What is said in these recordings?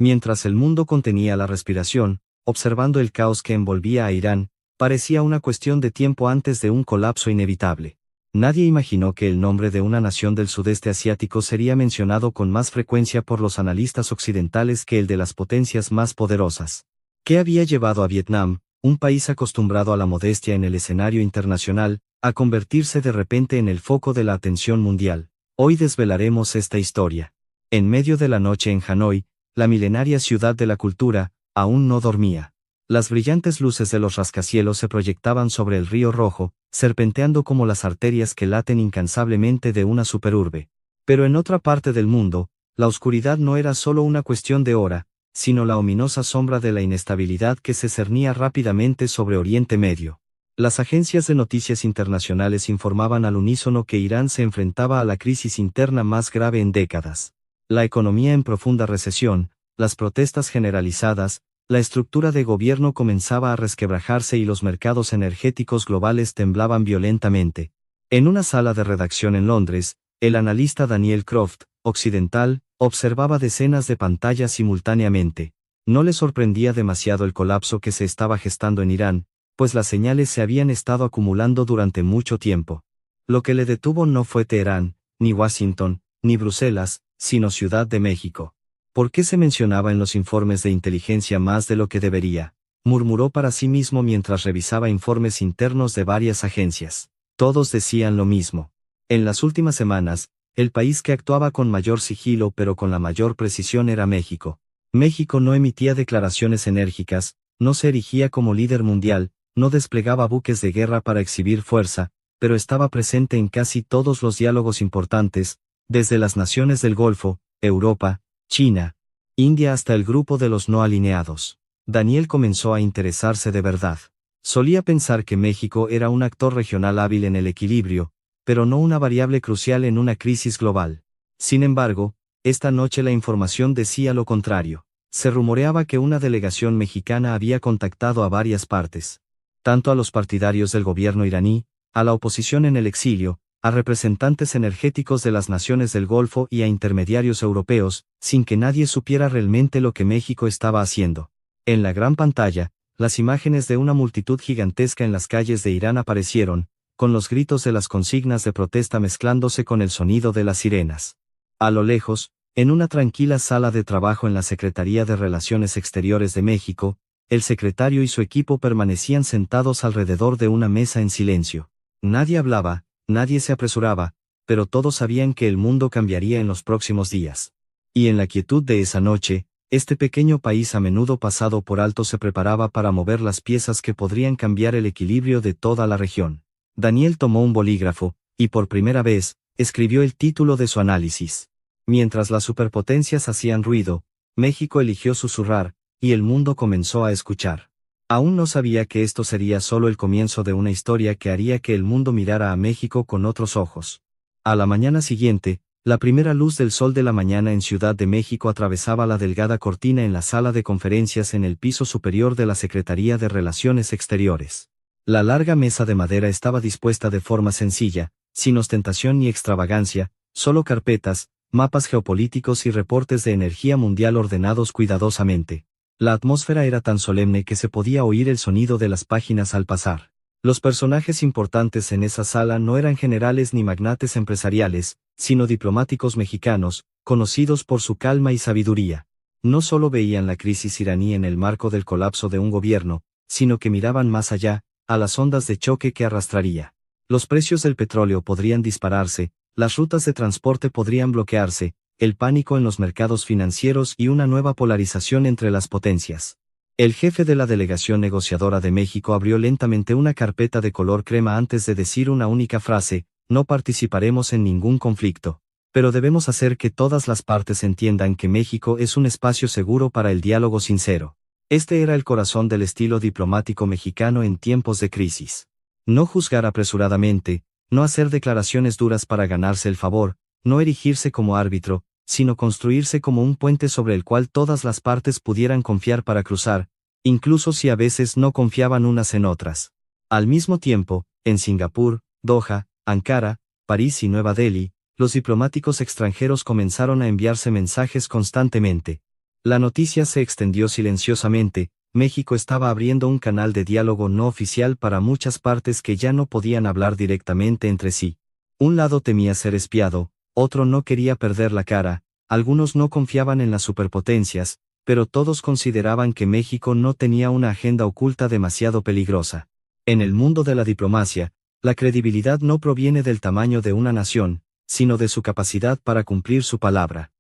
Mientras el mundo contenía la respiración, observando el caos que envolvía a Irán, parecía una cuestión de tiempo antes de un colapso inevitable. Nadie imaginó que el nombre de una nación del sudeste asiático sería mencionado con más frecuencia por los analistas occidentales que el de las potencias más poderosas. ¿Qué había llevado a Vietnam, un país acostumbrado a la modestia en el escenario internacional, a convertirse de repente en el foco de la atención mundial? Hoy desvelaremos esta historia. En medio de la noche en Hanoi, la milenaria ciudad de la cultura, aún no dormía. Las brillantes luces de los rascacielos se proyectaban sobre el río Rojo, serpenteando como las arterias que laten incansablemente de una superurbe. Pero en otra parte del mundo, la oscuridad no era solo una cuestión de hora, sino la ominosa sombra de la inestabilidad que se cernía rápidamente sobre Oriente Medio. Las agencias de noticias internacionales informaban al unísono que Irán se enfrentaba a la crisis interna más grave en décadas. La economía en profunda recesión, las protestas generalizadas, la estructura de gobierno comenzaba a resquebrajarse y los mercados energéticos globales temblaban violentamente. En una sala de redacción en Londres, el analista Daniel Croft, occidental, observaba decenas de pantallas simultáneamente. No le sorprendía demasiado el colapso que se estaba gestando en Irán, pues las señales se habían estado acumulando durante mucho tiempo. Lo que le detuvo no fue Teherán, ni Washington, ni Bruselas, sino Ciudad de México. ¿Por qué se mencionaba en los informes de inteligencia más de lo que debería?, murmuró para sí mismo mientras revisaba informes internos de varias agencias. Todos decían lo mismo. En las últimas semanas, el país que actuaba con mayor sigilo pero con la mayor precisión era México. México no emitía declaraciones enérgicas, no se erigía como líder mundial, no desplegaba buques de guerra para exhibir fuerza, pero estaba presente en casi todos los diálogos importantes, desde las naciones del Golfo, Europa, China, India hasta el grupo de los no alineados. Daniel comenzó a interesarse de verdad. Solía pensar que México era un actor regional hábil en el equilibrio, pero no una variable crucial en una crisis global. Sin embargo, esta noche la información decía lo contrario. Se rumoreaba que una delegación mexicana había contactado a varias partes, tanto a los partidarios del gobierno iraní, a la oposición en el exilio, a representantes energéticos de las naciones del Golfo y a intermediarios europeos, sin que nadie supiera realmente lo que México estaba haciendo. En la gran pantalla, las imágenes de una multitud gigantesca en las calles de Irán aparecieron, con los gritos de las consignas de protesta mezclándose con el sonido de las sirenas. A lo lejos, en una tranquila sala de trabajo en la Secretaría de Relaciones Exteriores de México, el secretario y su equipo permanecían sentados alrededor de una mesa en silencio. Nadie hablaba, nadie se apresuraba, pero todos sabían que el mundo cambiaría en los próximos días. Y en la quietud de esa noche, este pequeño país a menudo pasado por alto se preparaba para mover las piezas que podrían cambiar el equilibrio de toda la región. Daniel tomó un bolígrafo, y por primera vez, escribió el título de su análisis. Mientras las superpotencias hacían ruido, México eligió susurrar, y el mundo comenzó a escuchar. Aún no sabía que esto sería solo el comienzo de una historia que haría que el mundo mirara a México con otros ojos. A la mañana siguiente, la primera luz del sol de la mañana en Ciudad de México atravesaba la delgada cortina en la sala de conferencias en el piso superior de la Secretaría de Relaciones Exteriores. La larga mesa de madera estaba dispuesta de forma sencilla, sin ostentación ni extravagancia, solo carpetas, mapas geopolíticos y reportes de energía mundial ordenados cuidadosamente. La atmósfera era tan solemne que se podía oír el sonido de las páginas al pasar. Los personajes importantes en esa sala no eran generales ni magnates empresariales, sino diplomáticos mexicanos, conocidos por su calma y sabiduría. No solo veían la crisis iraní en el marco del colapso de un gobierno, sino que miraban más allá, a las ondas de choque que arrastraría. Los precios del petróleo podrían dispararse, las rutas de transporte podrían bloquearse, el pánico en los mercados financieros y una nueva polarización entre las potencias. El jefe de la delegación negociadora de México abrió lentamente una carpeta de color crema antes de decir una única frase: no participaremos en ningún conflicto. Pero debemos hacer que todas las partes entiendan que México es un espacio seguro para el diálogo sincero. Este era el corazón del estilo diplomático mexicano en tiempos de crisis. No juzgar apresuradamente, no hacer declaraciones duras para ganarse el favor, no erigirse como árbitro, sino construirse como un puente sobre el cual todas las partes pudieran confiar para cruzar, incluso si a veces no confiaban unas en otras. Al mismo tiempo, en Singapur, Doha, Ankara, París y Nueva Delhi, los diplomáticos extranjeros comenzaron a enviarse mensajes constantemente. La noticia se extendió silenciosamente. México estaba abriendo un canal de diálogo no oficial para muchas partes que ya no podían hablar directamente entre sí. Un lado temía ser espiado, otro no quería perder la cara, algunos no confiaban en las superpotencias, pero todos consideraban que México no tenía una agenda oculta demasiado peligrosa. En el mundo de la diplomacia, la credibilidad no proviene del tamaño de una nación, sino de su capacidad para cumplir su palabra.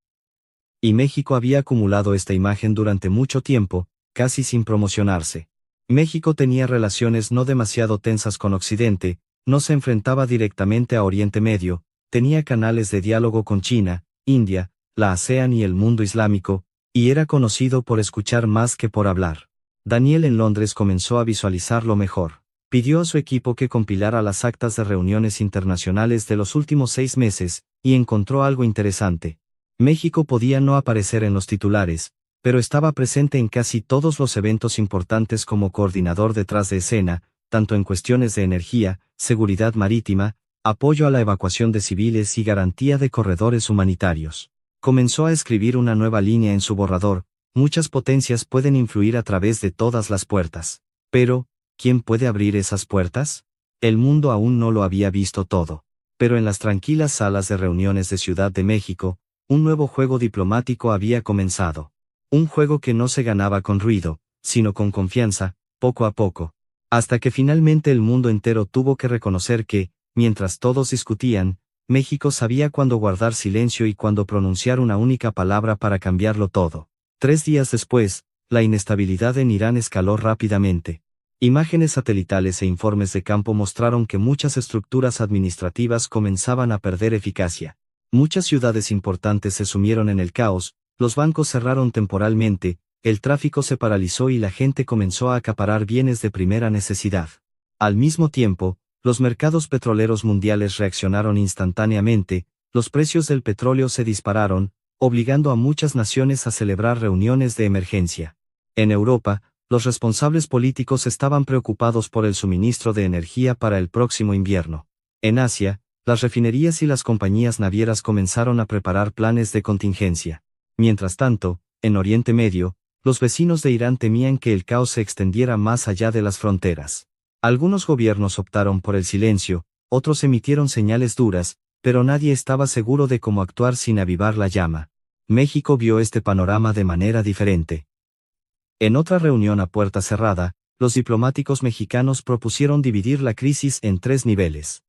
Y México había acumulado esta imagen durante mucho tiempo, casi sin promocionarse. México tenía relaciones no demasiado tensas con Occidente, no se enfrentaba directamente a Oriente Medio, tenía canales de diálogo con China, India, la ASEAN y el mundo islámico, y era conocido por escuchar más que por hablar. Daniel en Londres comenzó a visualizarlo mejor. Pidió a su equipo que compilara las actas de reuniones internacionales de los últimos 6 meses, y encontró algo interesante. México podía no aparecer en los titulares, pero estaba presente en casi todos los eventos importantes como coordinador detrás de escena, tanto en cuestiones de energía, seguridad marítima, apoyo a la evacuación de civiles y garantía de corredores humanitarios. Comenzó a escribir una nueva línea en su borrador: muchas potencias pueden influir a través de todas las puertas. Pero, ¿quién puede abrir esas puertas? El mundo aún no lo había visto todo. Pero en las tranquilas salas de reuniones de Ciudad de México, un nuevo juego diplomático había comenzado. Un juego que no se ganaba con ruido, sino con confianza, poco a poco. Hasta que finalmente el mundo entero tuvo que reconocer que, mientras todos discutían, México sabía cuándo guardar silencio y cuándo pronunciar una única palabra para cambiarlo todo. 3 días después, la inestabilidad en Irán escaló rápidamente. Imágenes satelitales e informes de campo mostraron que muchas estructuras administrativas comenzaban a perder eficacia. Muchas ciudades importantes se sumieron en el caos, los bancos cerraron temporalmente, el tráfico se paralizó y la gente comenzó a acaparar bienes de primera necesidad. Al mismo tiempo, los mercados petroleros mundiales reaccionaron instantáneamente, los precios del petróleo se dispararon, obligando a muchas naciones a celebrar reuniones de emergencia. En Europa, los responsables políticos estaban preocupados por el suministro de energía para el próximo invierno. En Asia, las refinerías y las compañías navieras comenzaron a preparar planes de contingencia. Mientras tanto, en Oriente Medio, los vecinos de Irán temían que el caos se extendiera más allá de las fronteras. Algunos gobiernos optaron por el silencio, otros emitieron señales duras, pero nadie estaba seguro de cómo actuar sin avivar la llama. México vio este panorama de manera diferente. En otra reunión a puerta cerrada, los diplomáticos mexicanos propusieron dividir la crisis en 3 niveles.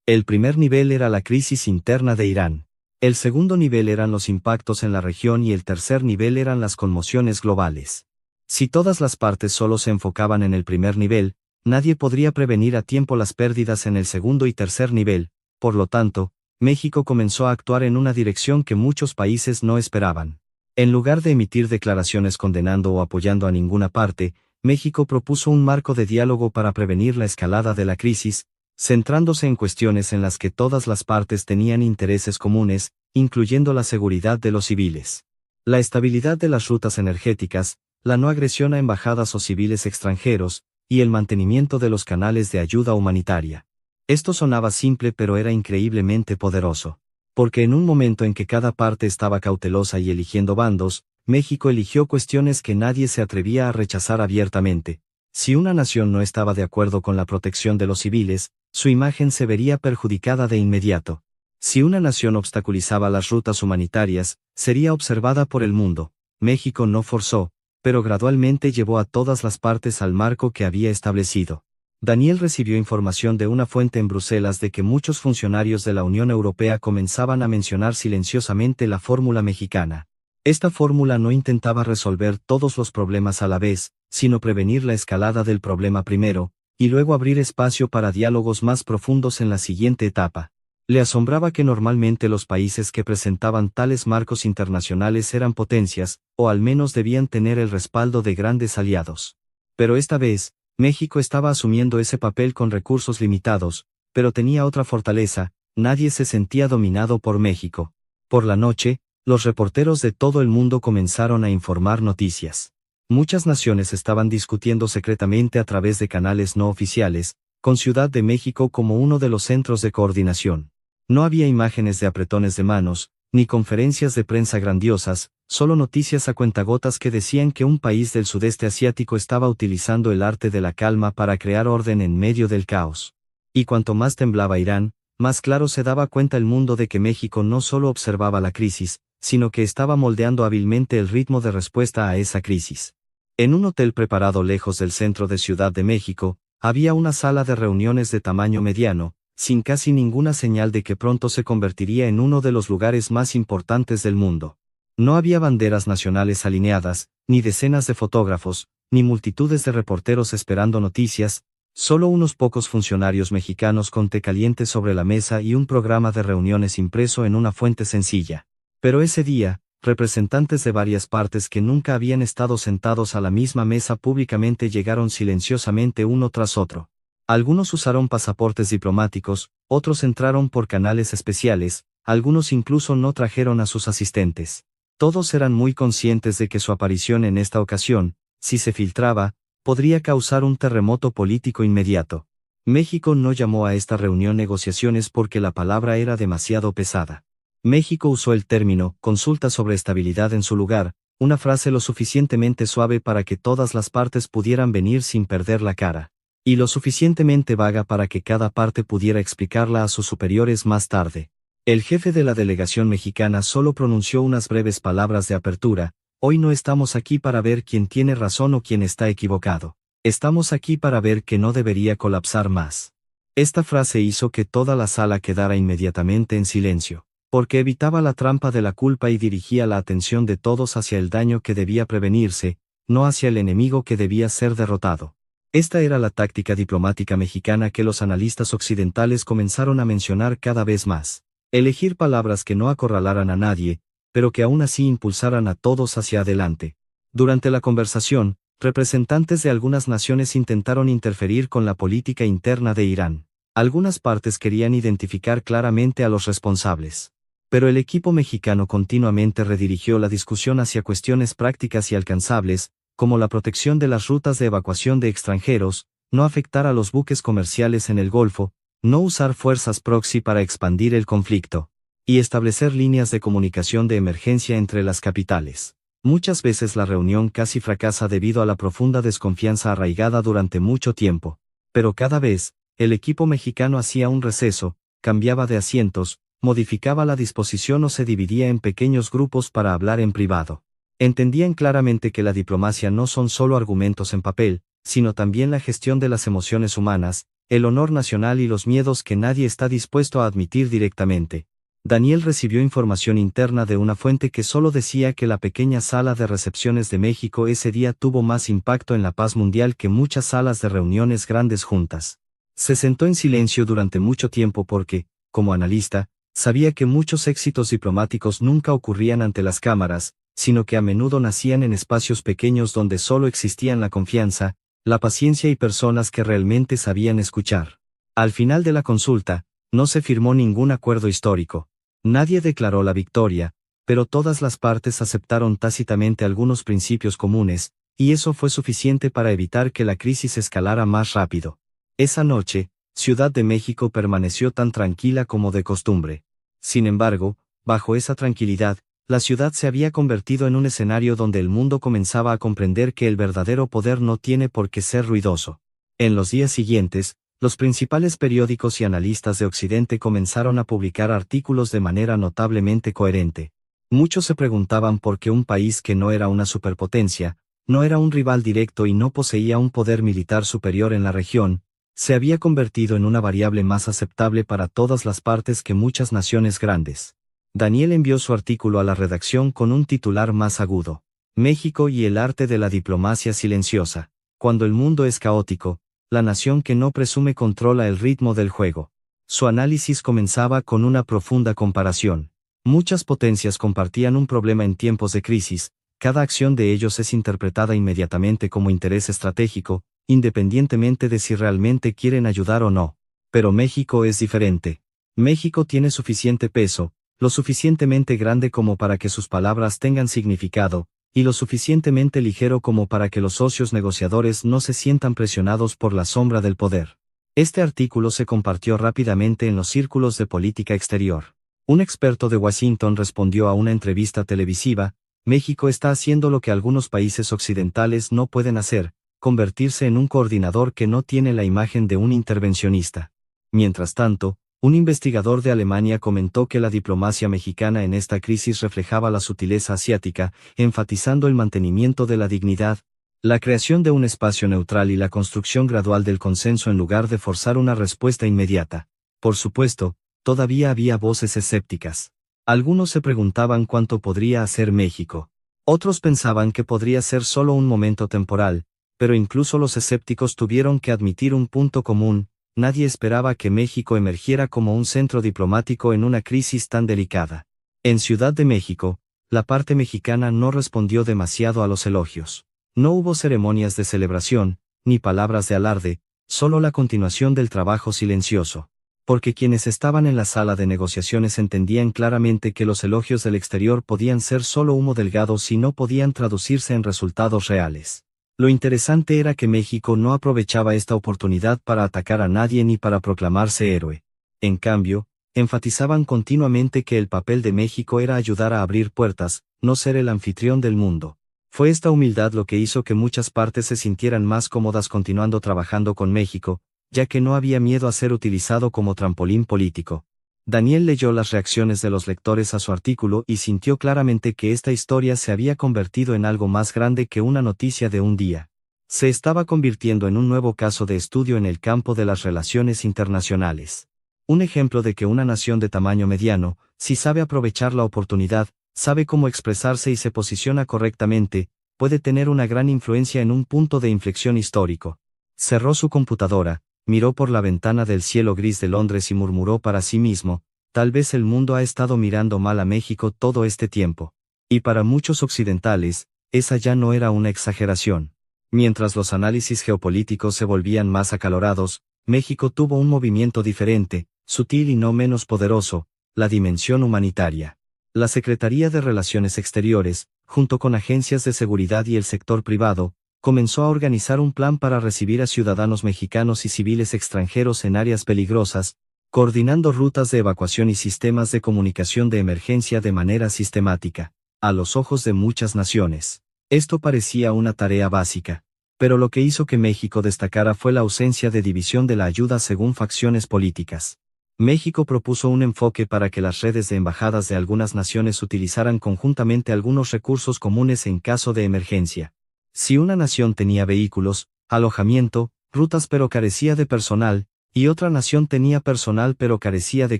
El primer nivel era la crisis interna de Irán. El segundo nivel eran los impactos en la región y el tercer nivel eran las conmociones globales. Si todas las partes solo se enfocaban en el primer nivel, nadie podría prevenir a tiempo las pérdidas en el segundo y tercer nivel. Por lo tanto, México comenzó a actuar en una dirección que muchos países no esperaban. En lugar de emitir declaraciones condenando o apoyando a ninguna parte, México propuso un marco de diálogo para prevenir la escalada de la crisis, centrándose en cuestiones en las que todas las partes tenían intereses comunes, incluyendo la seguridad de los civiles, la estabilidad de las rutas energéticas, la no agresión a embajadas o civiles extranjeros, y el mantenimiento de los canales de ayuda humanitaria. Esto sonaba simple pero era increíblemente poderoso. Porque en un momento en que cada parte estaba cautelosa y eligiendo bandos, México eligió cuestiones que nadie se atrevía a rechazar abiertamente. Si una nación no estaba de acuerdo con la protección de los civiles, su imagen se vería perjudicada de inmediato. Si una nación obstaculizaba las rutas humanitarias, sería observada por el mundo. México no forzó, pero gradualmente llevó a todas las partes al marco que había establecido. Daniel recibió información de una fuente en Bruselas de que muchos funcionarios de la Unión Europea comenzaban a mencionar silenciosamente la fórmula mexicana. Esta fórmula no intentaba resolver todos los problemas a la vez, sino prevenir la escalada del problema primero, y luego abrir espacio para diálogos más profundos en la siguiente etapa. Le asombraba que normalmente los países que presentaban tales marcos internacionales eran potencias, o al menos debían tener el respaldo de grandes aliados. Pero esta vez, México estaba asumiendo ese papel con recursos limitados, pero tenía otra fortaleza: nadie se sentía dominado por México. Por la noche, los reporteros de todo el mundo comenzaron a informar noticias. Muchas naciones estaban discutiendo secretamente a través de canales no oficiales, con Ciudad de México como uno de los centros de coordinación. No había imágenes de apretones de manos, ni conferencias de prensa grandiosas, solo noticias a cuentagotas que decían que un país del sudeste asiático estaba utilizando el arte de la calma para crear orden en medio del caos. Y cuanto más temblaba Irán, más claro se daba cuenta el mundo de que México no solo observaba la crisis, sino que estaba moldeando hábilmente el ritmo de respuesta a esa crisis. En un hotel preparado lejos del centro de Ciudad de México, había una sala de reuniones de tamaño mediano, sin casi ninguna señal de que pronto se convertiría en uno de los lugares más importantes del mundo. No había banderas nacionales alineadas, ni decenas de fotógrafos, ni multitudes de reporteros esperando noticias, solo unos pocos funcionarios mexicanos con té caliente sobre la mesa y un programa de reuniones impreso en una fuente sencilla. Pero ese día, representantes de varias partes que nunca habían estado sentados a la misma mesa públicamente llegaron silenciosamente uno tras otro. Algunos usaron pasaportes diplomáticos, otros entraron por canales especiales, algunos incluso no trajeron a sus asistentes. Todos eran muy conscientes de que su aparición en esta ocasión, si se filtraba, podría causar un terremoto político inmediato. México no llamó a esta reunión negociaciones porque la palabra era demasiado pesada. México usó el término consulta sobre estabilidad en su lugar, una frase lo suficientemente suave para que todas las partes pudieran venir sin perder la cara, y lo suficientemente vaga para que cada parte pudiera explicarla a sus superiores más tarde. El jefe de la delegación mexicana solo pronunció unas breves palabras de apertura: hoy no estamos aquí para ver quién tiene razón o quién está equivocado. Estamos aquí para ver que no debería colapsar más. Esta frase hizo que toda la sala quedara inmediatamente en silencio, porque evitaba la trampa de la culpa y dirigía la atención de todos hacia el daño que debía prevenirse, no hacia el enemigo que debía ser derrotado. Esta era la táctica diplomática mexicana que los analistas occidentales comenzaron a mencionar cada vez más. Elegir palabras que no acorralaran a nadie, pero que aún así impulsaran a todos hacia adelante. Durante la conversación, representantes de algunas naciones intentaron interferir con la política interna de Irán. Algunas partes querían identificar claramente a los responsables. Pero el equipo mexicano continuamente redirigió la discusión hacia cuestiones prácticas y alcanzables, como la protección de las rutas de evacuación de extranjeros, no afectar a los buques comerciales en el Golfo, no usar fuerzas proxy para expandir el conflicto, y establecer líneas de comunicación de emergencia entre las capitales. Muchas veces la reunión casi fracasa debido a la profunda desconfianza arraigada durante mucho tiempo, pero cada vez, el equipo mexicano hacía un receso, cambiaba de asientos, modificaba la disposición o se dividía en pequeños grupos para hablar en privado. Entendían claramente que la diplomacia no son solo argumentos en papel, sino también la gestión de las emociones humanas, el honor nacional y los miedos que nadie está dispuesto a admitir directamente. Daniel recibió información interna de una fuente que solo decía que la pequeña sala de recepciones de México ese día tuvo más impacto en la paz mundial que muchas salas de reuniones grandes juntas. Se sentó en silencio durante mucho tiempo porque, como analista, sabía que muchos éxitos diplomáticos nunca ocurrían ante las cámaras, sino que a menudo nacían en espacios pequeños donde solo existían la confianza, la paciencia y personas que realmente sabían escuchar. Al final de la consulta, no se firmó ningún acuerdo histórico. Nadie declaró la victoria, pero todas las partes aceptaron tácitamente algunos principios comunes, y eso fue suficiente para evitar que la crisis escalara más rápido. Esa noche, Ciudad de México permaneció tan tranquila como de costumbre. Sin embargo, bajo esa tranquilidad, la ciudad se había convertido en un escenario donde el mundo comenzaba a comprender que el verdadero poder no tiene por qué ser ruidoso. En los días siguientes, los principales periódicos y analistas de Occidente comenzaron a publicar artículos de manera notablemente coherente. Muchos se preguntaban por qué un país que no era una superpotencia, no era un rival directo y no poseía un poder militar superior en la región, se había convertido en una variable más aceptable para todas las partes que muchas naciones grandes. Daniel envió su artículo a la redacción con un titular más agudo: México y el arte de la diplomacia silenciosa. Cuando el mundo es caótico, la nación que no presume controla el ritmo del juego. Su análisis comenzaba con una profunda comparación. Muchas potencias compartían un problema en tiempos de crisis, cada acción de ellos es interpretada inmediatamente como interés estratégico, independientemente de si realmente quieren ayudar o no. Pero México es diferente. México tiene suficiente peso, lo suficientemente grande como para que sus palabras tengan significado, y lo suficientemente ligero como para que los socios negociadores no se sientan presionados por la sombra del poder. Este artículo se compartió rápidamente en los círculos de política exterior. Un experto de Washington respondió a una entrevista televisiva: México está haciendo lo que algunos países occidentales no pueden hacer, convertirse en un coordinador que no tiene la imagen de un intervencionista. Mientras tanto, un investigador de Alemania comentó que la diplomacia mexicana en esta crisis reflejaba la sutileza asiática, enfatizando el mantenimiento de la dignidad, la creación de un espacio neutral y la construcción gradual del consenso en lugar de forzar una respuesta inmediata. Por supuesto, todavía había voces escépticas. Algunos se preguntaban cuánto podría hacer México. Otros pensaban que podría ser solo un momento temporal, pero incluso los escépticos tuvieron que admitir un punto común: nadie esperaba que México emergiera como un centro diplomático en una crisis tan delicada. En Ciudad de México, la parte mexicana no respondió demasiado a los elogios. No hubo ceremonias de celebración, ni palabras de alarde, solo la continuación del trabajo silencioso. Porque quienes estaban en la sala de negociaciones entendían claramente que los elogios del exterior podían ser solo humo delgado si no podían traducirse en resultados reales. Lo interesante era que México no aprovechaba esta oportunidad para atacar a nadie ni para proclamarse héroe. En cambio, enfatizaban continuamente que el papel de México era ayudar a abrir puertas, no ser el anfitrión del mundo. Fue esta humildad lo que hizo que muchas partes se sintieran más cómodas continuando trabajando con México, ya que no había miedo a ser utilizado como trampolín político. Daniel leyó las reacciones de los lectores a su artículo y sintió claramente que esta historia se había convertido en algo más grande que una noticia de un día. Se estaba convirtiendo en un nuevo caso de estudio en el campo de las relaciones internacionales. Un ejemplo de que una nación de tamaño mediano, si sabe aprovechar la oportunidad, sabe cómo expresarse y se posiciona correctamente, puede tener una gran influencia en un punto de inflexión histórico. Cerró su computadora, miró por la ventana del cielo gris de Londres y murmuró para sí mismo: tal vez el mundo ha estado mirando mal a México todo este tiempo. Y para muchos occidentales, esa ya no era una exageración. Mientras los análisis geopolíticos se volvían más acalorados, México tuvo un movimiento diferente, sutil y no menos poderoso: la dimensión humanitaria. La Secretaría de Relaciones Exteriores, junto con agencias de seguridad y el sector privado, comenzó a organizar un plan para recibir a ciudadanos mexicanos y civiles extranjeros en áreas peligrosas, coordinando rutas de evacuación y sistemas de comunicación de emergencia de manera sistemática. A los ojos de muchas naciones, esto parecía una tarea básica. Pero lo que hizo que México destacara fue la ausencia de división de la ayuda según facciones políticas. México propuso un enfoque para que las redes de embajadas de algunas naciones utilizaran conjuntamente algunos recursos comunes en caso de emergencia. Si una nación tenía vehículos, alojamiento, rutas pero carecía de personal, y otra nación tenía personal pero carecía de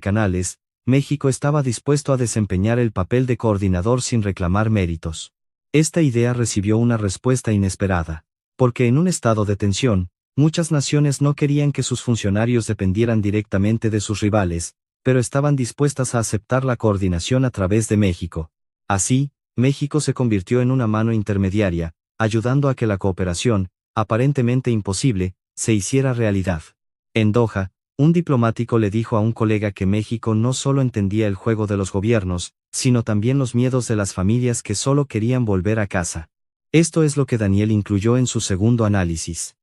canales, México estaba dispuesto a desempeñar el papel de coordinador sin reclamar méritos. Esta idea recibió una respuesta inesperada. Porque en un estado de tensión, muchas naciones no querían que sus funcionarios dependieran directamente de sus rivales, pero estaban dispuestas a aceptar la coordinación a través de México. Así, México se convirtió en una mano intermediaria, ayudando a que la cooperación, aparentemente imposible, se hiciera realidad. En Doha, un diplomático le dijo a un colega que México no solo entendía el juego de los gobiernos, sino también los miedos de las familias que solo querían volver a casa. Esto es lo que Daniel incluyó en su segundo análisis.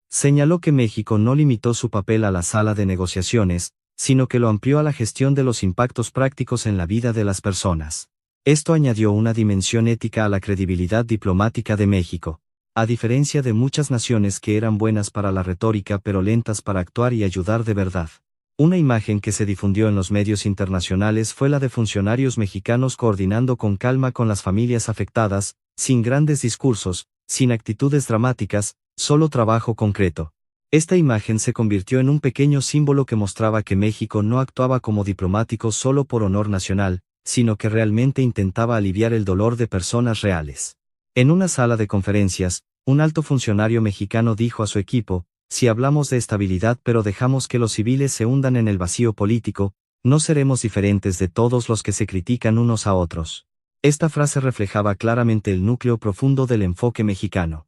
Señaló que México no limitó su papel a la sala de negociaciones, sino que lo amplió a la gestión de los impactos prácticos en la vida de las personas. Esto añadió una dimensión ética a la credibilidad diplomática de México. A diferencia de muchas naciones que eran buenas para la retórica pero lentas para actuar y ayudar de verdad. Una imagen que se difundió en los medios internacionales fue la de funcionarios mexicanos coordinando con calma con las familias afectadas, sin grandes discursos, sin actitudes dramáticas, solo trabajo concreto. Esta imagen se convirtió en un pequeño símbolo que mostraba que México no actuaba como diplomático solo por honor nacional, sino que realmente intentaba aliviar el dolor de personas reales. En una sala de conferencias, un alto funcionario mexicano dijo a su equipo: si hablamos de estabilidad pero dejamos que los civiles se hundan en el vacío político, no seremos diferentes de todos los que se critican unos a otros. Esta frase reflejaba claramente el núcleo profundo del enfoque mexicano.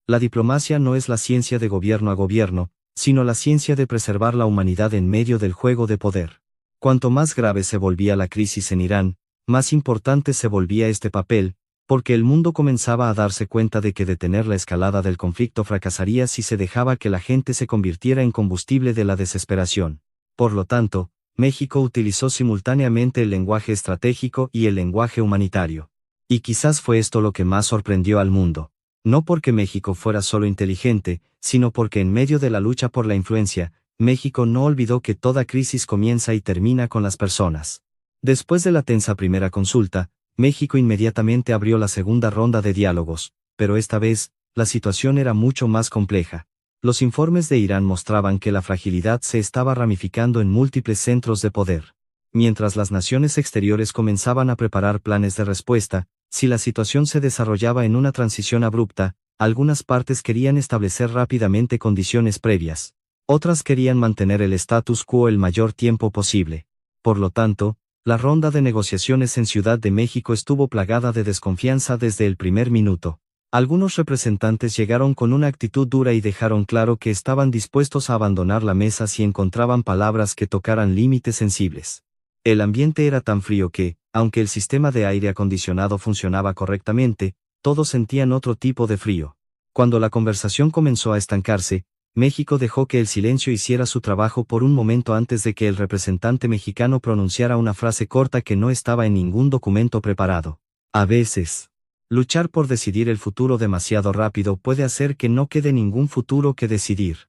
La diplomacia no es la ciencia de gobierno a gobierno, sino la ciencia de preservar la humanidad en medio del juego de poder. Cuanto más grave se volvía la crisis en Irán, más importante se volvía este papel, porque el mundo comenzaba a darse cuenta de que detener la escalada del conflicto fracasaría si se dejaba que la gente se convirtiera en combustible de la desesperación. Por lo tanto, México utilizó simultáneamente el lenguaje estratégico y el lenguaje humanitario. Y quizás fue esto lo que más sorprendió al mundo. No porque México fuera solo inteligente, sino porque en medio de la lucha por la influencia, México no olvidó que toda crisis comienza y termina con las personas. Después de la tensa primera consulta, México inmediatamente abrió la segunda ronda de diálogos, pero esta vez, la situación era mucho más compleja. Los informes de Irán mostraban que la fragilidad se estaba ramificando en múltiples centros de poder. Mientras las naciones exteriores comenzaban a preparar planes de respuesta, si la situación se desarrollaba en una transición abrupta, algunas partes querían establecer rápidamente condiciones previas. Otras querían mantener el status quo el mayor tiempo posible. Por lo tanto, la ronda de negociaciones en Ciudad de México estuvo plagada de desconfianza desde el primer minuto. Algunos representantes llegaron con una actitud dura y dejaron claro que estaban dispuestos a abandonar la mesa si encontraban palabras que tocaran límites sensibles. El ambiente era tan frío que, aunque el sistema de aire acondicionado funcionaba correctamente, todos sentían otro tipo de frío. Cuando la conversación comenzó a estancarse, México dejó que el silencio hiciera su trabajo por un momento antes de que el representante mexicano pronunciara una frase corta que no estaba en ningún documento preparado. A veces, luchar por decidir el futuro demasiado rápido puede hacer que no quede ningún futuro que decidir.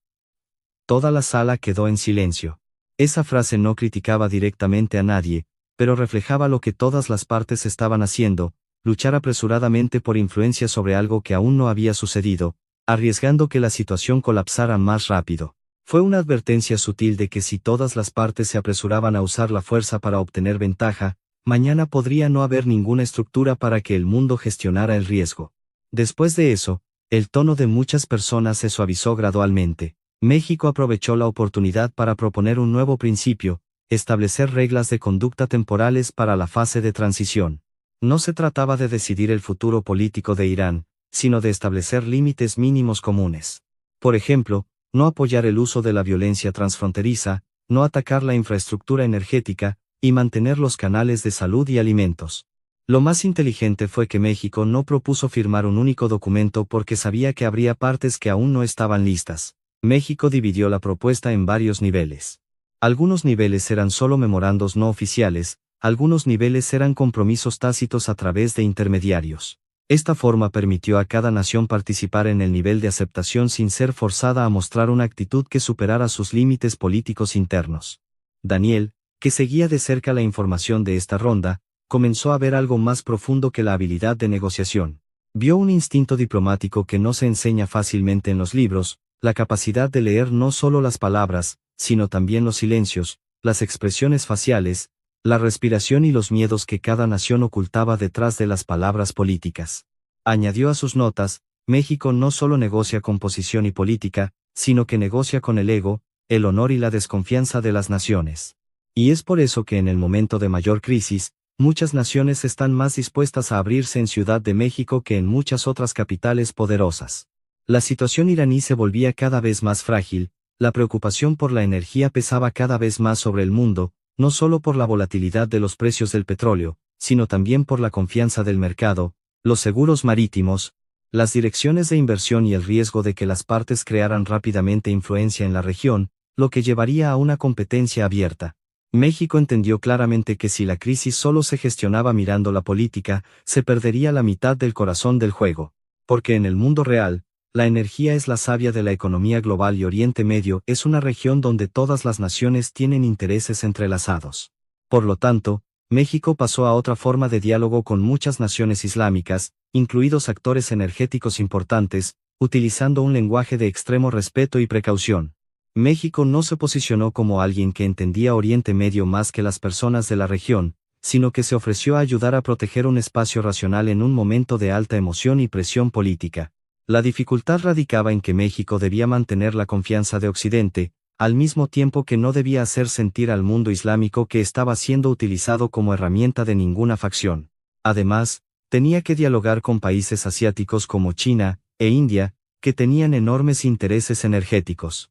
Toda la sala quedó en silencio. Esa frase no criticaba directamente a nadie, pero reflejaba lo que todas las partes estaban haciendo, luchar apresuradamente por influencia sobre algo que aún no había sucedido, arriesgando que la situación colapsara más rápido. Fue una advertencia sutil de que si todas las partes se apresuraban a usar la fuerza para obtener ventaja, mañana podría no haber ninguna estructura para que el mundo gestionara el riesgo. Después de eso, el tono de muchas personas se suavizó gradualmente. México aprovechó la oportunidad para proponer un nuevo principio, establecer reglas de conducta temporales para la fase de transición. No se trataba de decidir el futuro político de Irán, sino de establecer límites mínimos comunes. Por ejemplo, no apoyar el uso de la violencia transfronteriza, no atacar la infraestructura energética, y mantener los canales de salud y alimentos. Lo más inteligente fue que México no propuso firmar un único documento porque sabía que habría partes que aún no estaban listas. México dividió la propuesta en varios niveles. Algunos niveles eran solo memorandos no oficiales, algunos niveles eran compromisos tácitos a través de intermediarios. Esta forma permitió a cada nación participar en el nivel de aceptación sin ser forzada a mostrar una actitud que superara sus límites políticos internos. Daniel, que seguía de cerca la información de esta ronda, comenzó a ver algo más profundo que la habilidad de negociación. Vio un instinto diplomático que no se enseña fácilmente en los libros, la capacidad de leer no solo las palabras, sino también los silencios, las expresiones faciales, la respiración y los miedos que cada nación ocultaba detrás de las palabras políticas. Añadió a sus notas, México no solo negocia con posición y política, sino que negocia con el ego, el honor y la desconfianza de las naciones. Y es por eso que en el momento de mayor crisis, muchas naciones están más dispuestas a abrirse en Ciudad de México que en muchas otras capitales poderosas. La situación iraní se volvía cada vez más frágil, la preocupación por la energía pesaba cada vez más sobre el mundo, no solo por la volatilidad de los precios del petróleo, sino también por la confianza del mercado, los seguros marítimos, las direcciones de inversión y el riesgo de que las partes crearan rápidamente influencia en la región, lo que llevaría a una competencia abierta. México entendió claramente que si la crisis solo se gestionaba mirando la política, se perdería la mitad del corazón del juego. Porque en el mundo real, la energía es la savia de la economía global y Oriente Medio es una región donde todas las naciones tienen intereses entrelazados. Por lo tanto, México pasó a otra forma de diálogo con muchas naciones islámicas, incluidos actores energéticos importantes, utilizando un lenguaje de extremo respeto y precaución. México no se posicionó como alguien que entendía Oriente Medio más que las personas de la región, sino que se ofreció a ayudar a proteger un espacio racional en un momento de alta emoción y presión política. La dificultad radicaba en que México debía mantener la confianza de Occidente, al mismo tiempo que no debía hacer sentir al mundo islámico que estaba siendo utilizado como herramienta de ninguna facción. Además, tenía que dialogar con países asiáticos como China e India, que tenían enormes intereses energéticos.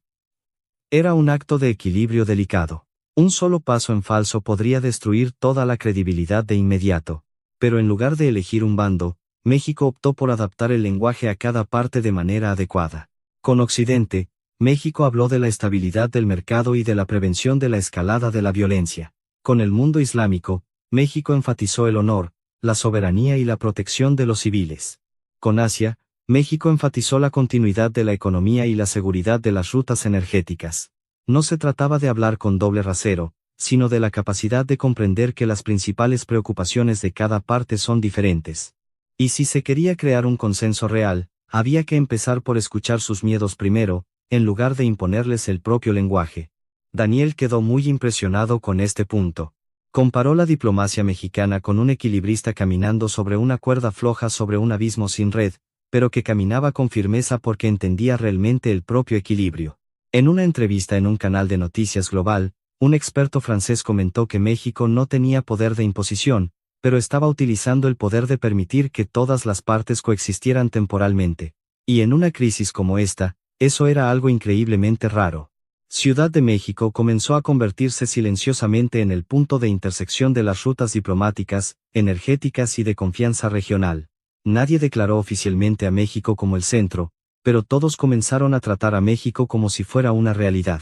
Era un acto de equilibrio delicado. Un solo paso en falso podría destruir toda la credibilidad de inmediato. Pero en lugar de elegir un bando, México optó por adaptar el lenguaje a cada parte de manera adecuada. Con Occidente, México habló de la estabilidad del mercado y de la prevención de la escalada de la violencia. Con el mundo islámico, México enfatizó el honor, la soberanía y la protección de los civiles. Con Asia, México enfatizó la continuidad de la economía y la seguridad de las rutas energéticas. No se trataba de hablar con doble rasero, sino de la capacidad de comprender que las principales preocupaciones de cada parte son diferentes. Y si se quería crear un consenso real, había que empezar por escuchar sus miedos primero, en lugar de imponerles el propio lenguaje. Daniel quedó muy impresionado con este punto. Comparó la diplomacia mexicana con un equilibrista caminando sobre una cuerda floja sobre un abismo sin red, pero que caminaba con firmeza porque entendía realmente el propio equilibrio. En una entrevista en un canal de noticias global, un experto francés comentó que México no tenía poder de imposición, pero estaba utilizando el poder de permitir que todas las partes coexistieran temporalmente. Y en una crisis como esta, eso era algo increíblemente raro. Ciudad de México comenzó a convertirse silenciosamente en el punto de intersección de las rutas diplomáticas, energéticas y de confianza regional. Nadie declaró oficialmente a México como el centro, pero todos comenzaron a tratar a México como si fuera una realidad.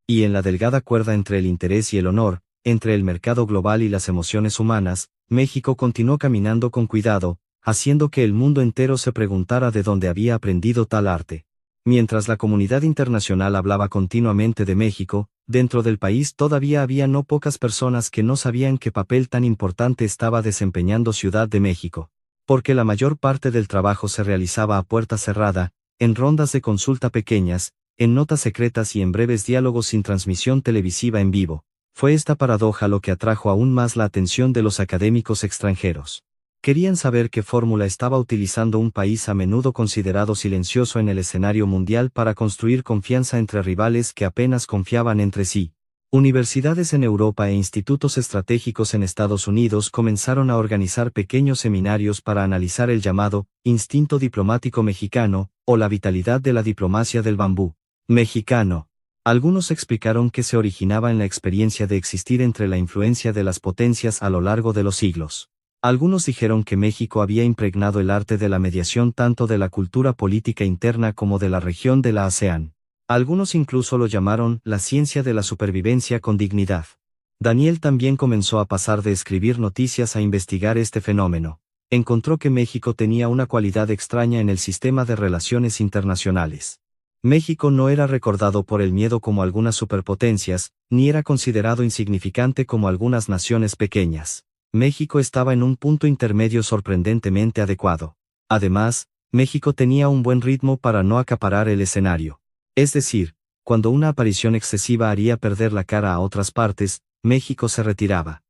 Y en la delgada cuerda entre el interés y el honor, entre el mercado global y las emociones humanas, México continuó caminando con cuidado, haciendo que el mundo entero se preguntara de dónde había aprendido tal arte. Mientras la comunidad internacional hablaba continuamente de México, dentro del país todavía había no pocas personas que no sabían qué papel tan importante estaba desempeñando Ciudad de México. Porque la mayor parte del trabajo se realizaba a puerta cerrada, en rondas de consulta pequeñas, en notas secretas y en breves diálogos sin transmisión televisiva en vivo. Fue esta paradoja lo que atrajo aún más la atención de los académicos extranjeros. Querían saber qué fórmula estaba utilizando un país a menudo considerado silencioso en el escenario mundial para construir confianza entre rivales que apenas confiaban entre sí. Universidades en Europa e institutos estratégicos en Estados Unidos comenzaron a organizar pequeños seminarios para analizar el llamado instinto diplomático mexicano, o la vitalidad de la diplomacia del bambú mexicano. Algunos explicaron que se originaba en la experiencia de existir entre la influencia de las potencias a lo largo de los siglos. Algunos dijeron que México había impregnado el arte de la mediación tanto de la cultura política interna como de la región de la ASEAN. Algunos incluso lo llamaron la ciencia de la supervivencia con dignidad. Daniel también comenzó a pasar de escribir noticias a investigar este fenómeno. Encontró que México tenía una cualidad extraña en el sistema de relaciones internacionales. México no era recordado por el miedo como algunas superpotencias, ni era considerado insignificante como algunas naciones pequeñas. México estaba en un punto intermedio sorprendentemente adecuado. Además, México tenía un buen ritmo para no acaparar el escenario. Es decir, cuando una aparición excesiva haría perder la cara a otras partes, México se retiraba.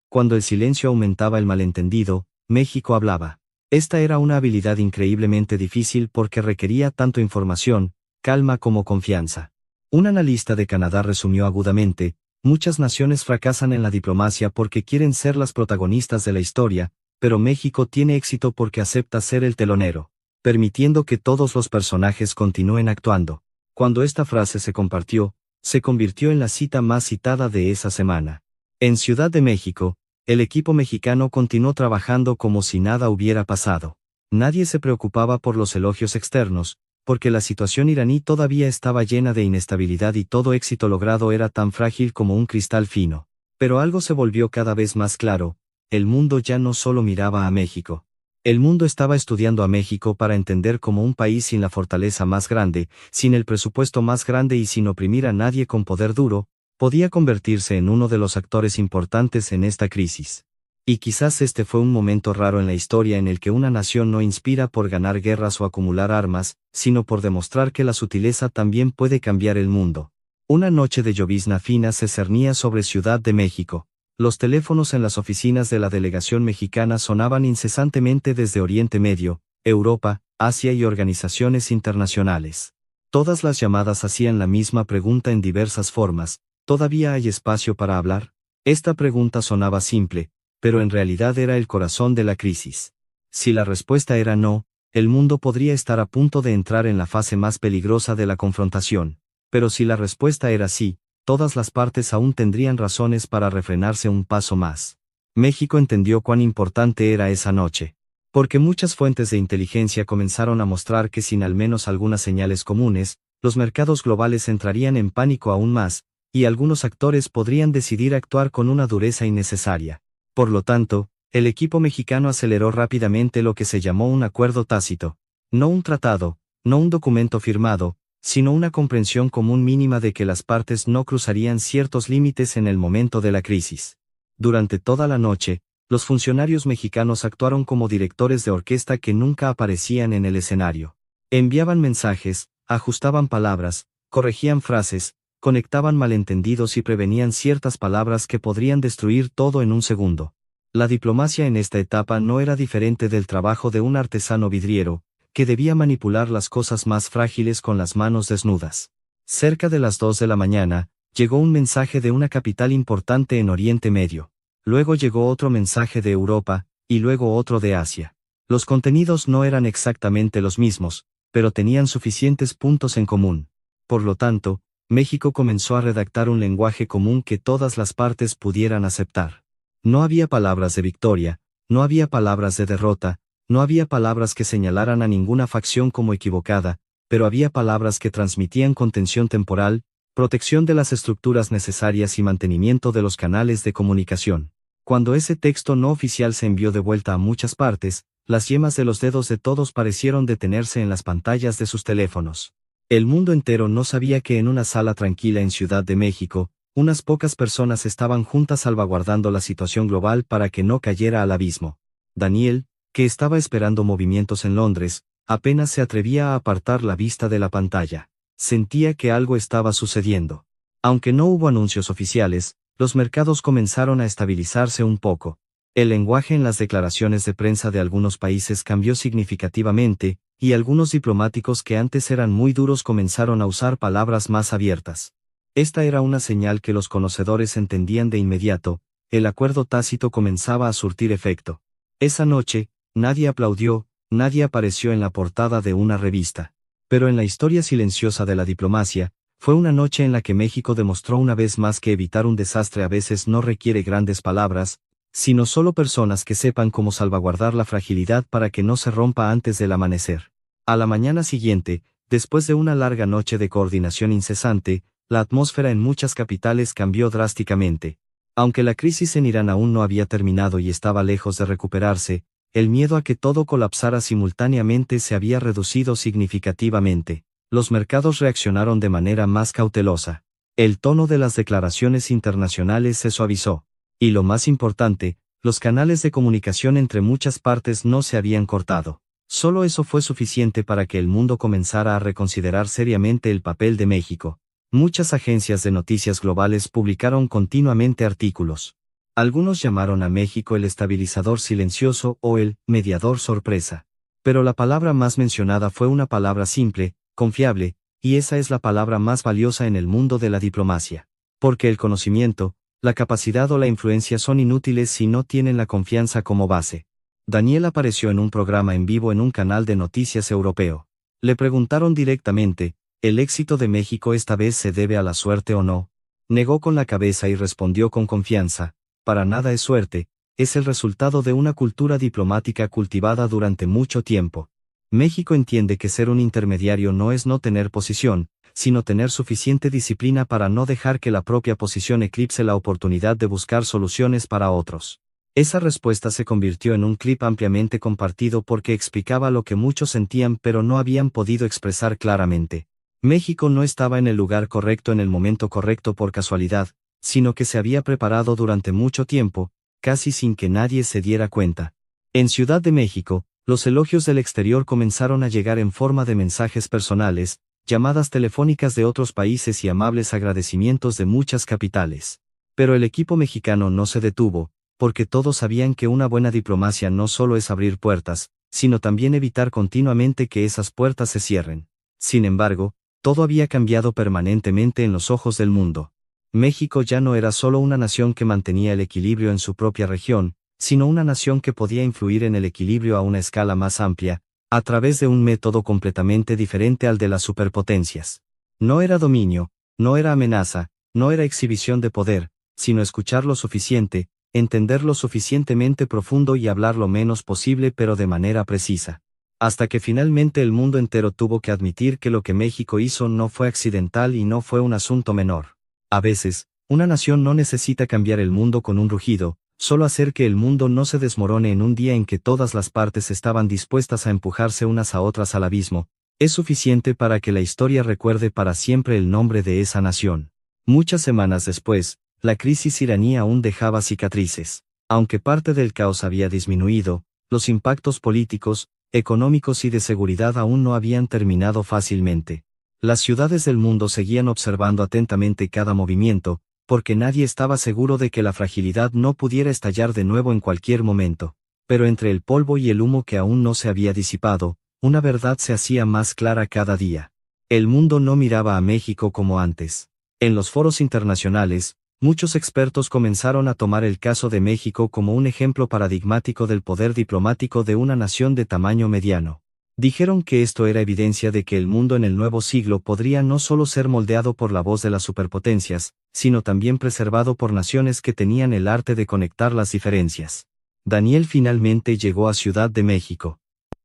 Cuando el silencio aumentaba el malentendido, México hablaba. Esta era una habilidad increíblemente difícil porque requería tanto información, calma como confianza. Un analista de Canadá resumió agudamente: muchas naciones fracasan en la diplomacia porque quieren ser las protagonistas de la historia, pero México tiene éxito porque acepta ser el telonero, permitiendo que todos los personajes continúen actuando. Cuando esta frase se compartió, se convirtió en la cita más citada de esa semana. En Ciudad de México, el equipo mexicano continuó trabajando como si nada hubiera pasado. Nadie se preocupaba por los elogios externos, porque la situación iraní todavía estaba llena de inestabilidad y todo éxito logrado era tan frágil como un cristal fino. Pero algo se volvió cada vez más claro: el mundo ya no solo miraba a México. El mundo estaba estudiando a México para entender cómo un país sin la fortaleza más grande, sin el presupuesto más grande y sin oprimir a nadie con poder duro, podía convertirse en uno de los actores importantes en esta crisis. Y quizás este fue un momento raro en la historia en el que una nación no inspira por ganar guerras o acumular armas, sino por demostrar que la sutileza también puede cambiar el mundo. Una noche de llovizna fina se cernía sobre Ciudad de México. Los teléfonos en las oficinas de la delegación mexicana sonaban incesantemente desde Oriente Medio, Europa, Asia y organizaciones internacionales. Todas las llamadas hacían la misma pregunta en diversas formas: ¿todavía hay espacio para hablar? Esta pregunta sonaba simple, pero en realidad era el corazón de la crisis. Si la respuesta era no, el mundo podría estar a punto de entrar en la fase más peligrosa de la confrontación. Pero si la respuesta era sí, todas las partes aún tendrían razones para refrenarse un paso más. México entendió cuán importante era esa noche. Porque muchas fuentes de inteligencia comenzaron a mostrar que sin al menos algunas señales comunes, los mercados globales entrarían en pánico aún más, y algunos actores podrían decidir actuar con una dureza innecesaria. Por lo tanto, el equipo mexicano aceleró rápidamente lo que se llamó un acuerdo tácito. No un tratado, no un documento firmado, sino una comprensión común mínima de que las partes no cruzarían ciertos límites en el momento de la crisis. Durante toda la noche, los funcionarios mexicanos actuaron como directores de orquesta que nunca aparecían en el escenario. Enviaban mensajes, ajustaban palabras, corregían frases, conectaban malentendidos y prevenían ciertas palabras que podrían destruir todo en un segundo. La diplomacia en esta etapa no era diferente del trabajo de un artesano vidriero, que debía manipular las cosas más frágiles con las manos desnudas. Cerca de las 2 de la mañana, llegó un mensaje de una capital importante en Oriente Medio. Luego llegó otro mensaje de Europa, y luego otro de Asia. Los contenidos no eran exactamente los mismos, pero tenían suficientes puntos en común. Por lo tanto, México comenzó a redactar un lenguaje común que todas las partes pudieran aceptar. No había palabras de victoria, no había palabras de derrota, no había palabras que señalaran a ninguna facción como equivocada, pero había palabras que transmitían contención temporal, protección de las estructuras necesarias y mantenimiento de los canales de comunicación. Cuando ese texto no oficial se envió de vuelta a muchas partes, las yemas de los dedos de todos parecieron detenerse en las pantallas de sus teléfonos. El mundo entero no sabía que en una sala tranquila en Ciudad de México, unas pocas personas estaban juntas salvaguardando la situación global para que no cayera al abismo. Daniel, que estaba esperando movimientos en Londres, apenas se atrevía a apartar la vista de la pantalla. Sentía que algo estaba sucediendo. Aunque no hubo anuncios oficiales, los mercados comenzaron a estabilizarse un poco. El lenguaje en las declaraciones de prensa de algunos países cambió significativamente, y algunos diplomáticos que antes eran muy duros comenzaron a usar palabras más abiertas. Esta era una señal que los conocedores entendían de inmediato: el acuerdo tácito comenzaba a surtir efecto. Esa noche, nadie aplaudió, nadie apareció en la portada de una revista. Pero en la historia silenciosa de la diplomacia, fue una noche en la que México demostró una vez más que evitar un desastre a veces no requiere grandes palabras, sino solo personas que sepan cómo salvaguardar la fragilidad para que no se rompa antes del amanecer. A la mañana siguiente, después de una larga noche de coordinación incesante, la atmósfera en muchas capitales cambió drásticamente. Aunque la crisis en Irán aún no había terminado y estaba lejos de recuperarse, el miedo a que todo colapsara simultáneamente se había reducido significativamente. Los mercados reaccionaron de manera más cautelosa. El tono de las declaraciones internacionales se suavizó. Y lo más importante, los canales de comunicación entre muchas partes no se habían cortado. Solo eso fue suficiente para que el mundo comenzara a reconsiderar seriamente el papel de México. Muchas agencias de noticias globales publicaron continuamente artículos. Algunos llamaron a México el estabilizador silencioso o el mediador sorpresa. Pero la palabra más mencionada fue una palabra simple, confiable, y esa es la palabra más valiosa en el mundo de la diplomacia. Porque el conocimiento, la capacidad o la influencia son inútiles si no tienen la confianza como base. Daniel apareció en un programa en vivo en un canal de noticias europeo. Le preguntaron directamente: ¿el éxito de México esta vez se debe a la suerte o no? Negó con la cabeza y respondió con confianza: para nada es suerte, es el resultado de una cultura diplomática cultivada durante mucho tiempo. México entiende que ser un intermediario no es no tener posición, sino tener suficiente disciplina para no dejar que la propia posición eclipse la oportunidad de buscar soluciones para otros. Esa respuesta se convirtió en un clip ampliamente compartido porque explicaba lo que muchos sentían pero no habían podido expresar claramente. México no estaba en el lugar correcto en el momento correcto por casualidad, sino que se había preparado durante mucho tiempo, casi sin que nadie se diera cuenta. En Ciudad de México, los elogios del exterior comenzaron a llegar en forma de mensajes personales, llamadas telefónicas de otros países y amables agradecimientos de muchas capitales. Pero el equipo mexicano no se detuvo, porque todos sabían que una buena diplomacia no solo es abrir puertas, sino también evitar continuamente que esas puertas se cierren. Sin embargo, todo había cambiado permanentemente en los ojos del mundo. México ya no era solo una nación que mantenía el equilibrio en su propia región, sino una nación que podía influir en el equilibrio a una escala más amplia, a través de un método completamente diferente al de las superpotencias. No era dominio, no era amenaza, no era exhibición de poder, sino escuchar lo suficiente, entender lo suficientemente profundo y hablar lo menos posible pero de manera precisa. Hasta que finalmente el mundo entero tuvo que admitir que lo que México hizo no fue accidental y no fue un asunto menor. A veces, una nación no necesita cambiar el mundo con un rugido, Solo hacer que el mundo no se desmorone en un día en que todas las partes estaban dispuestas a empujarse unas a otras al abismo, es suficiente para que la historia recuerde para siempre el nombre de esa nación. Muchas semanas después, la crisis iraní aún dejaba cicatrices. Aunque parte del caos había disminuido, los impactos políticos, económicos y de seguridad aún no habían terminado fácilmente. Las ciudades del mundo seguían observando atentamente cada movimiento, porque nadie estaba seguro de que la fragilidad no pudiera estallar de nuevo en cualquier momento. Pero entre el polvo y el humo que aún no se había disipado, una verdad se hacía más clara cada día. El mundo no miraba a México como antes. En los foros internacionales, muchos expertos comenzaron a tomar el caso de México como un ejemplo paradigmático del poder diplomático de una nación de tamaño mediano. Dijeron que esto era evidencia de que el mundo en el nuevo siglo podría no solo ser moldeado por la voz de las superpotencias, sino también preservado por naciones que tenían el arte de conectar las diferencias. Daniel finalmente llegó a Ciudad de México.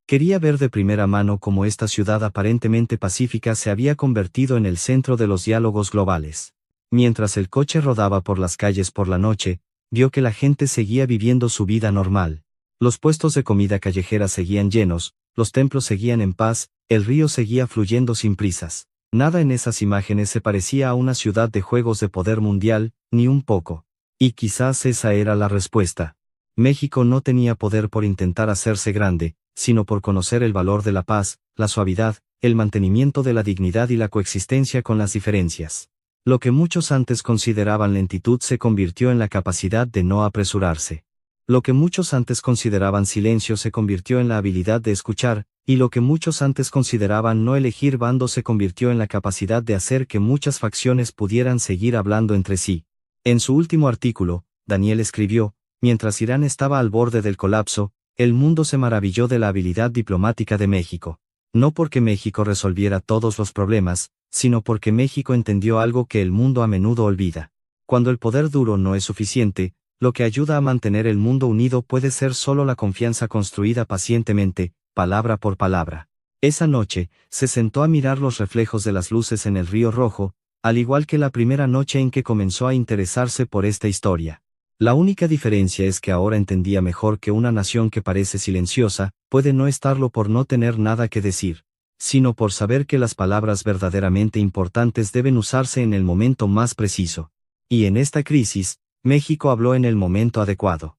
Quería ver de primera mano cómo esta ciudad aparentemente pacífica se había convertido en el centro de los diálogos globales. Mientras el coche rodaba por las calles por la noche, vio que la gente seguía viviendo su vida normal. Los puestos de comida callejera seguían llenos, los templos seguían en paz, el río seguía fluyendo sin prisas. Nada en esas imágenes se parecía a una ciudad de juegos de poder mundial, ni un poco. Y quizás esa era la respuesta. México no tenía poder por intentar hacerse grande, sino por conocer el valor de la paz, la suavidad, el mantenimiento de la dignidad y la coexistencia con las diferencias. Lo que muchos antes consideraban lentitud se convirtió en la capacidad de no apresurarse. Lo que muchos antes consideraban silencio se convirtió en la habilidad de escuchar, y lo que muchos antes consideraban no elegir bando se convirtió en la capacidad de hacer que muchas facciones pudieran seguir hablando entre sí. En su último artículo, Daniel escribió: mientras Irán estaba al borde del colapso, el mundo se maravilló de la habilidad diplomática de México. No porque México resolviera todos los problemas, sino porque México entendió algo que el mundo a menudo olvida. Cuando el poder duro no es suficiente, lo que ayuda a mantener el mundo unido puede ser solo la confianza construida pacientemente, palabra por palabra. Esa noche, se sentó a mirar los reflejos de las luces en el Río Rojo, al igual que la primera noche en que comenzó a interesarse por esta historia. La única diferencia es que ahora entendía mejor que una nación que parece silenciosa, puede no estarlo por no tener nada que decir, sino por saber que las palabras verdaderamente importantes deben usarse en el momento más preciso. Y en esta crisis, México habló en el momento adecuado.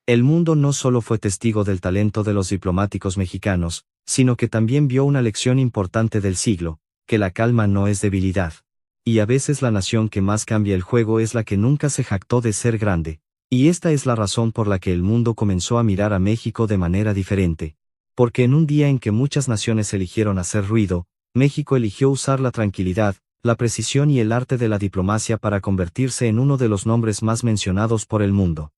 El mundo no solo fue testigo del talento de los diplomáticos mexicanos, sino que también vio una lección importante del siglo, que la calma no es debilidad. Y a veces la nación que más cambia el juego es la que nunca se jactó de ser grande. Y esta es la razón por la que el mundo comenzó a mirar a México de manera diferente. Porque en un día en que muchas naciones eligieron hacer ruido, México eligió usar la tranquilidad, la precisión y el arte de la diplomacia para convertirse en uno de los nombres más mencionados por el mundo.